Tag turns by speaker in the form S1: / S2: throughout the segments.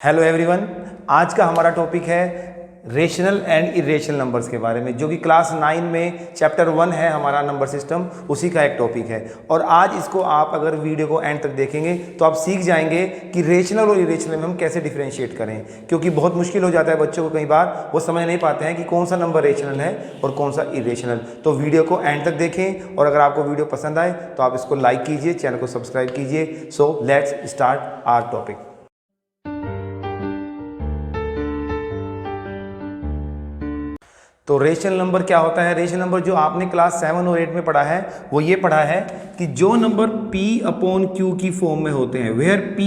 S1: Hello everyone, आज का हमारा टॉपिक है रेशनल एंड इरेशनल नंबर्स के बारे में, जो कि क्लास 9 में चैप्टर 1 है हमारा नंबर सिस्टम, उसी का एक टॉपिक है। और आज इसको आप अगर वीडियो को एंड तक देखेंगे तो आप सीख जाएंगे कि रेशनल और इरेशनल में हम कैसे डिफरेंशिएट करें, क्योंकि बहुत मुश्किल हो जाता है बच्चों को, कई बार वो समझ नहीं पाते हैं कि कौन सा नंबर रेशनल है और कौन सा इरेशनल। तो वीडियो को एंड तक देखें, और अगर आपको वीडियो पसंद आए तो आप इसको लाइक कीजिए, चैनल को सब्सक्राइब कीजिए। So let's start our topic. तो रेशनल नंबर क्या होता है? रेशनल नंबर जो आपने क्लास 7 और 8 में पढ़ा है वो ये पढ़ा है कि जो नंबर P अपॉन Q की फॉर्म में होते हैं, where P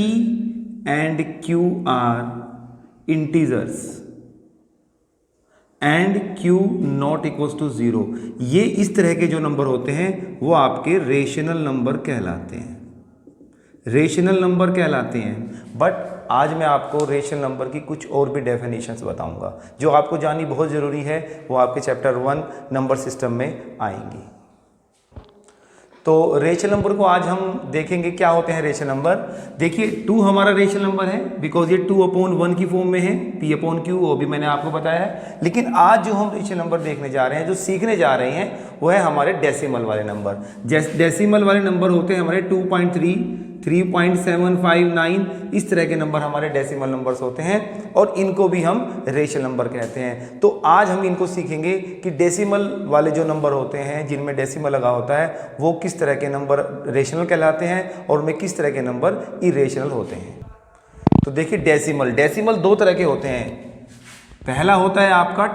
S1: and Q are integers and Q not equals to 0, ये इस तरह के जो नंबर होते हैं वो आपके रेशनल नंबर कहलाते हैं, रेशनल नंबर कहलाते हैं। बट आज मैं आपको रेशनल नंबर की कुछ और भी डेफिनेशंस बताऊंगा जो आपको जाननी बहुत ज़रूरी है, वो आपके चैप्टर 1 नंबर सिस्टम में आएंगी। तो रेशनल नंबर को आज हम देखेंगे क्या होते हैं रेशनल नंबर। देखिए 2 हमारा रेशनल नंबर है बिकॉज ये 2 अपॉन 1 की फॉर्म में है, P अपॉन Q, वो भी मैंने आपको बताया है। लेकिन आज जो हम रेशनल नंबर देखने जा रहे हैं, जो सीखने जा रहे हैं, वो है हमारे डेसिमल वाले नंबर। डेसिमल वाले नंबर होते हैं हमारे 2.3, 3.759, इस तरह के नंबर हमारे डेसिमल नंबर्स होते हैं, और इनको भी हम रेशनल नंबर कहते हैं। तो आज हम इनको सीखेंगे कि डेसिमल वाले जो नंबर होते हैं जिनमें डेसिमल लगा होता है वो किस तरह के नंबर रेशनल कहलाते हैं और उनमें किस तरह के नंबर इरेशनल होते हैं। तो देखिए डेसिमल 2 तरह के होते हैं। पहला होता है आपका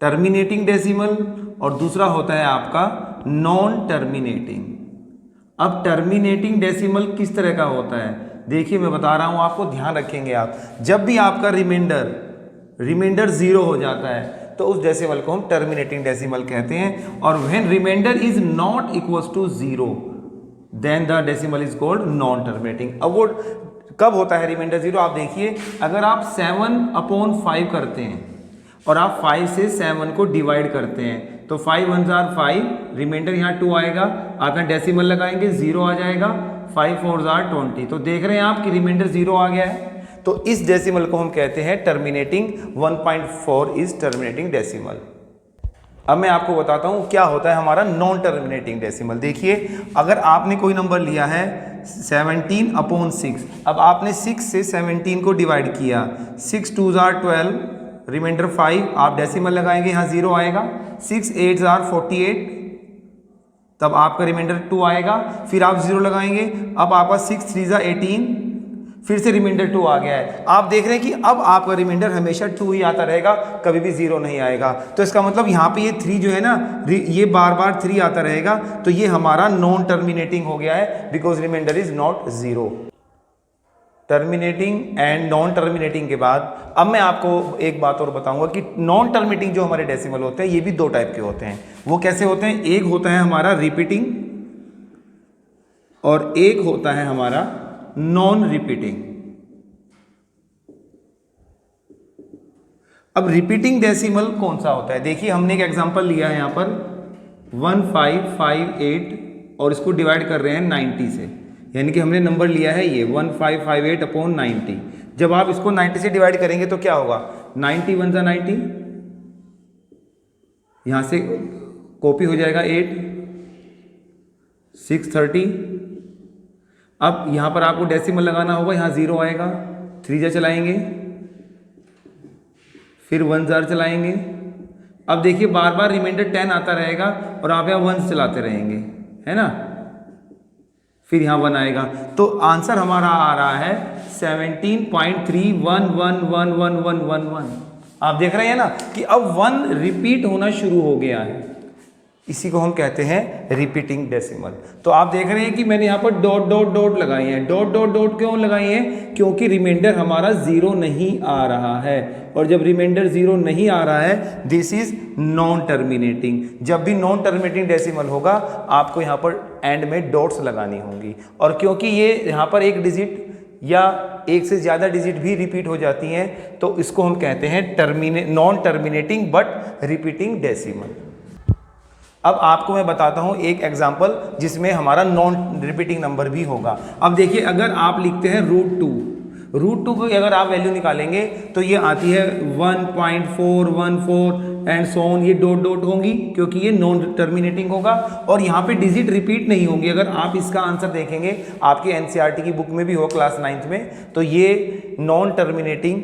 S1: टर्मिनेटिंग डेसिमल, और दूसरा होता है आपका नॉन टर्मिनेटिंग। अब टर्मिनेटिंग डेसिमल किस तरह का होता है, देखिए मैं बता रहा हूं आपको, ध्यान रखेंगे आप। जब भी आपका रिमाइंडर 0 हो जाता है तो उस डेसिमल को हम टर्मिनेटिंग डेसिमल कहते हैं। और when remainder is not equals to 0 then the decimal is called non terminating. अब वो कब होता है रिमाइंडर 0? आप देखिए, अगर आप 7 अपॉन 5 करते हैं और आप 5 से 7 को डिवाइड करते हैं तो 5 1 जार 5, रिमाइंडर यहाँ 2 आएगा, आप यहाँ डेसिमल लगाएंगे 0 आ जाएगा, 5 4 जार 20। तो देख रहे हैं आप कि रिमाइंडर 0 आ गया है। तो इस डेसिमल को हम कहते हैं टर्मिनेटिंग। 1.4 is terminating decimal. अब मैं आपको बताता हूँ क्या होता है हमारा नॉन टर्मिनेटिंग डेसिमल। देखिए, अगर आपने कोई नंबर लिया है 17 अपॉन 6, अब आपने 6 से 17 को डिवाइड किया, 6 2 जार 12, रिमाइंडर 5, आप डेसिमल लगाएंगे, यहाँ 0 आएगा, 6 8 जार 48, तब आपका रिमाइंडर 2 आएगा, फिर आप 0 लगाएंगे, अब आपका 6 3 जार 18, फिर से रिमाइंडर 2 आ गया है। आप देख रहे हैं कि अब आपका रिमाइंडर हमेशा 2 ही आता रहेगा, कभी भी 0 नहीं आएगा। तो इसका मतलब यहाँ पे ये 3 जो है ना, ये बार बार 3 आता रहेगा, तो ये हमारा नॉन टर्मिनेटिंग हो गया है because remainder is not 0। Terminating and non terminating के बाद अब मैं आपको एक बात और बताऊंगा कि नॉन टर्मिनेटिंग जो हमारे डेसिमल होते हैं ये भी 2 टाइप के होते हैं। वो कैसे होते हैं? एक होता है हमारा रिपीटिंग और एक होता है हमारा नॉन रिपीटिंग। अब रिपीटिंग डेसिमल कौन सा होता है? देखिए, हमने एक एग्जांपल लिया है यहाँ पर 1558 और इसको डिवाइड कर रहे हैं 90 से, यानी कि हमने नंबर लिया है ये 1558 अपॉन 90। जब आप इसको 90 से डिवाइड करेंगे तो क्या होगा? 90 1 ज़ा 90, यहाँ से कॉपी हो जाएगा 8, 6 30। अब यहाँ पर आपको डेसिमल लगाना होगा, यहाँ 0 आएगा, 3 ज़ा चलाएंगे, फिर 1 ज़ार चलाएंगे। अब देखिए बार बार रिमाइंडर 10 आता रहेगा और आप यहाँ 1 चलाते रहेंगे, है ना, फिर यहाँ 1 आएगा। तो आंसर हमारा आ रहा है 17.31111111। आप देख रहे हैं ना कि अब 1 रिपीट होना शुरू हो गया है, इसी को हम कहते हैं रिपीटिंग डेसिमल। तो आप देख रहे हैं कि मैंने यहाँ पर डॉट डॉट डॉट लगाई है। डॉट डॉट डॉट क्यों लगाई है? क्योंकि रिमाइंडर हमारा 0 नहीं आ रहा है, और जब रिमाइंडर 0 नहीं आ रहा है दिस इज नॉन टर्मिनेटिंग। जब भी नॉन टर्मिनेटिंग डेसिमल होगा आपको यहाँ पर एंड में डॉट्स लगानी होंगी, और क्योंकि ये यहाँ पर एक डिजिट या एक से ज़्यादा डिजिट भी रिपीट हो जाती हैं तो इसको हम कहते हैं non terminating but repeating decimal. अब आपको मैं बताता हूं एक एग्जांपल जिसमें हमारा नॉन रिपीटिंग नंबर भी होगा। अब देखिए, अगर आप लिखते हैं √2 की अगर आप वैल्यू निकालेंगे तो ये आती है 1.414 एंड सो ऑन, ये डॉट डॉट होंगी क्योंकि ये नॉन टर्मिनेटिंग होगा और यहाँ पे डिजिट रिपीट नहीं होंगी। अगर आप इसका आंसर देखेंगे आपके एनसीईआरटी की बुक में भी हो क्लास 9th में, तो ये non terminating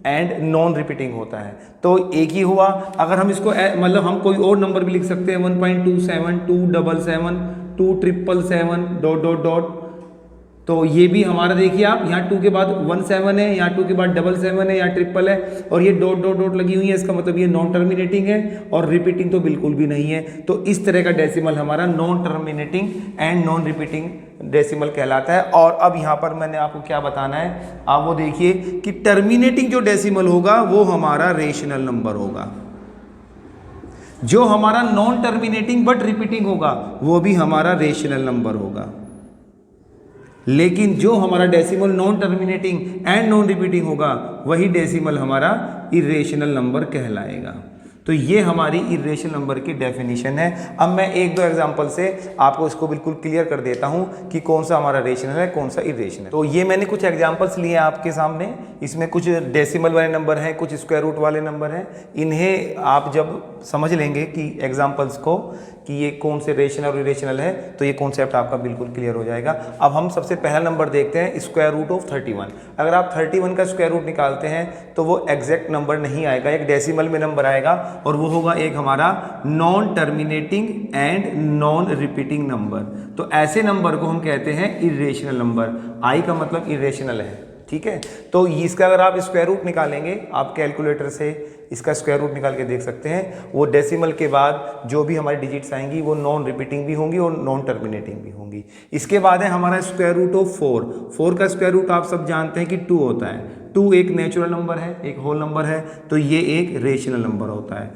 S1: and non repeating होता है। तो एक ही हुआ। अगर हम इसको मतलब हम कोई और नंबर भी लिख सकते हैं 1.27 277 277 डॉट डॉट डॉट, तो ये भी हमारा देखिए आप, यहाँ 2 के बाद 17 है, यहाँ 2 के बाद 77 है, यहाँ ट्रिपल है और ये डॉट डॉट डॉट लगी हुई है, इसका मतलब ये नॉन टर्मिनेटिंग है और रिपीटिंग तो बिल्कुल भी नहीं है। तो इस तरह का डेसिमल हमारा non terminating and non repeating decimal कहलाता है। और अब यहाँ पर मैंने आपको क्या बताना है, आप वो देखिए कि टर्मिनेटिंग जो डेसिमल होगा वो हमारा रेशनल नंबर होगा, जो हमारा नॉन टर्मिनेटिंग बट रिपीटिंग होगा वो भी हमारा रेशनल नंबर होगा, लेकिन जो हमारा decimal non terminating and non repeating होगा वही डेसिमल हमारा इरेशनल नंबर कहलाएगा। तो ये हमारी इरेशनल नंबर की डेफिनेशन है। अब मैं एक दो एग्जांपल से आपको इसको बिल्कुल क्लियर कर देता हूँ कि कौन सा हमारा रेशनल है कौन सा इरेशनल। तो ये मैंने कुछ एग्जांपल्स लिए हैं आपके सामने, इसमें कुछ डेसिमल वाले नंबर हैं, कुछ स्क्वायर रूट वाले नंबर हैं। इन्हें आप जब समझ लेंगे कि एग्जाम्पल्स को कि ये कौन से रेशनल और इरेशनल है तो ये कॉन्सेप्ट आपका बिल्कुल क्लियर हो जाएगा। अब हम सबसे पहला नंबर देखते हैं, स्क्वायर रूट ऑफ 31। अगर आप 31 का स्क्वायर रूट निकालते हैं तो वो एग्जैक्ट नंबर नहीं आएगा, एक डेसिमल में नंबर आएगा और वो होगा एक हमारा non terminating and non repeating number. तो ऐसे नंबर को हम कहते हैं इरेशनल नंबर। आई का मतलब इरेशनल है, ठीक है। तो इसका अगर आप स्क्वायर रूट निकालेंगे, आप कैलकुलेटर से इसका स्क्वायर रूट निकाल के देख सकते हैं, वो डेसिमल के बाद जो भी हमारी डिजिट्स आएंगी वो नॉन रिपीटिंग भी होंगी और नॉन टर्मिनेटिंग भी होंगी। इसके बाद है हमारा स्क्वायर रूट ऑफ 4 का स्क्वायर रूट आप सब जानते हैं कि 2 होता है। 2 एक नेचुरल नंबर है, एक होल नंबर है, तो ये एक रेशनल नंबर होता है।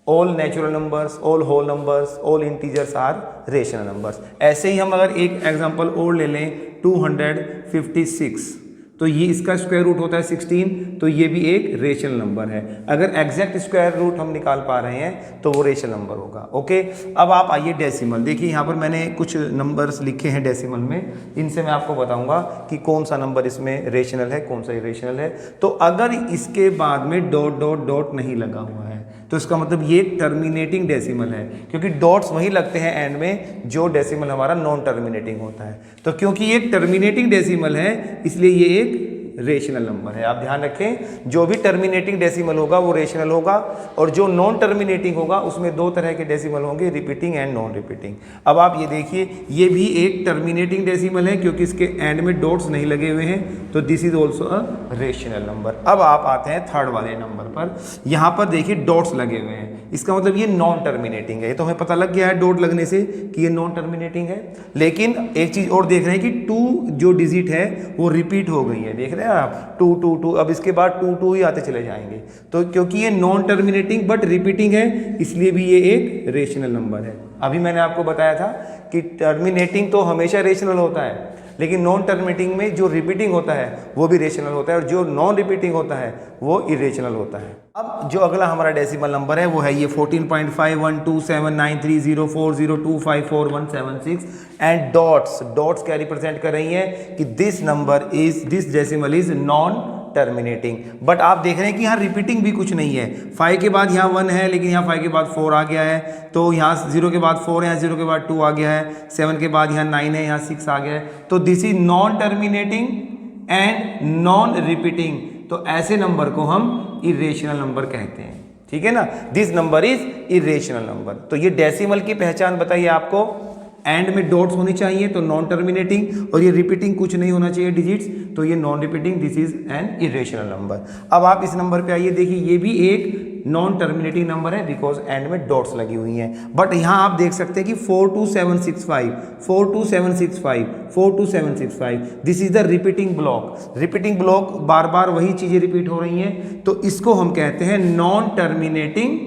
S1: All natural numbers, all whole numbers, all integers are rational numbers. ऐसे ही हम अगर एक एग्जांपल और ले लें 256, तो ये इसका स्क्वायर रूट होता है 16, तो ये भी एक रेशनल नंबर है। अगर एग्जैक्ट स्क्वायर रूट हम निकाल पा रहे हैं तो वो रेशनल नंबर होगा। ओके, अब आप आइए डेसिमल। देखिए यहाँ पर मैंने कुछ नंबर्स लिखे हैं डेसिमल में, इनसे मैं आपको बताऊंगा कि कौन सा नंबर इसमें रेशनल है कौन सा इरेशनल है। तो अगर इसके बाद में डॉट डॉट डॉट नहीं लगा हुआ है तो इसका मतलब ये एक टर्मिनेटिंग डेसिमल है, क्योंकि डॉट्स वही लगते हैं एंड में जो डेसिमल हमारा नॉन टर्मिनेटिंग होता है। तो क्योंकि ये एक टर्मिनेटिंग डेसिमल है इसलिए ये एक रेशनल नंबर है। आप ध्यान रखें, जो भी टर्मिनेटिंग डेसिमल होगा वो रेशनल होगा और जो नॉन टर्मिनेटिंग होगा उसमें दो तरह के डेसिमल होंगे, रिपीटिंग एंड नॉन रिपीटिंग। अब आप ये देखिए, ये भी एक टर्मिनेटिंग डेसिमल है क्योंकि इसके एंड में डॉट्स नहीं लगे हुए हैं, तो this is also a rational number. अब आप आते हैं थर्ड वाले नंबर पर। यहाँ पर देखिए डॉट्स लगे हुए हैं, इसका मतलब ये नॉन टर्मिनेटिंग है। ये तो हमें पता लग गया है डॉट लगने से कि ये नॉन टर्मिनेटिंग है। लेकिन एक चीज और देख रहे हैं कि 2 जो डिजिट है वो रिपीट हो गई है, देख रहे हैं आप 2 2 2। अब इसके बाद 2 2 ही आते चले जाएंगे। तो क्योंकि ये नॉन टर्मिनेटिंग बट रिपीटिंग है इसलिए भी ये एक रेशनल नंबर है। अभी मैंने आपको बताया था कि टर्मिनेटिंग तो हमेशा रेशनल होता है, लेकिन नॉन टर्मिनेटिंग में जो रिपीटिंग होता है वो भी रेशनल होता है और जो नॉन रिपीटिंग होता है वो इरेशनल होता है। अब जो अगला हमारा डेसिमल नंबर है वो है ये 14.5127930402544176 एंड डॉट्स क्या रिप्रेजेंट कर रही हैं कि this decimal is non terminating. But आप देख रहे हैं कि यहाँ रिपीटिंग भी कुछ नहीं है। 5 के बाद यहाँ 1 है, लेकिन यहाँ 5 के बाद 4 आ गया है, तो यहाँ 0 के बाद 4 है, यहाँ 0 के बाद 2 आ गया है, 7 के बाद यहाँ 9 है, यहाँ 6 आ गया है। तो this is non terminating and non repeating. तो ऐसे नंबर को हम इरेशनल नंबर कहते हैं, ठीक है ना। This number is irrational number. तो ये डेसिमल की पहचान बताइए आपको, एंड में डॉट्स होनी चाहिए तो नॉन टर्मिनेटिंग, और ये रिपीटिंग कुछ नहीं होना चाहिए डिजिट्स, तो ये non repeating, this is an irrational number. अब आप इस नंबर पे आइए, देखिए ये भी एक नॉन टर्मिनेटिंग नंबर है बिकॉज एंड में डॉट्स लगी हुई हैं। बट यहाँ आप देख सकते हैं कि 42765 42765 42765 this is the repeating block. Repeating block बार बार वही चीजें रिपीट हो रही हैं, तो इसको हम कहते हैं नॉन टर्मिनेटिंग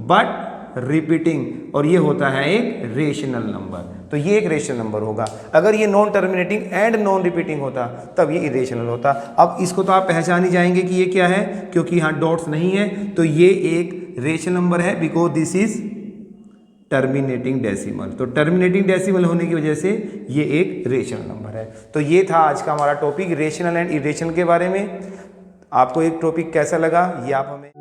S1: बट रिपीटिंग, और ये होता है एक रेशनल नंबर। तो ये एक रेशनल नंबर होगा। अगर ये non terminating and non repeating होता तब ये इरेशनल होता। अब इसको तो आप पहचान ही जाएंगे कि ये क्या है, क्योंकि यहाँ डॉट्स नहीं है, तो ये एक रेशनल नंबर है because this is terminating decimal. तो टर्मिनेटिंग डेसिमल होने की वजह से ये एक रेशनल नंबर है। तो ये था आज का हमारा टॉपिक रेशनल एंड इरेशनल के बारे में। आपको एक टॉपिक कैसा लगा ये आप हमें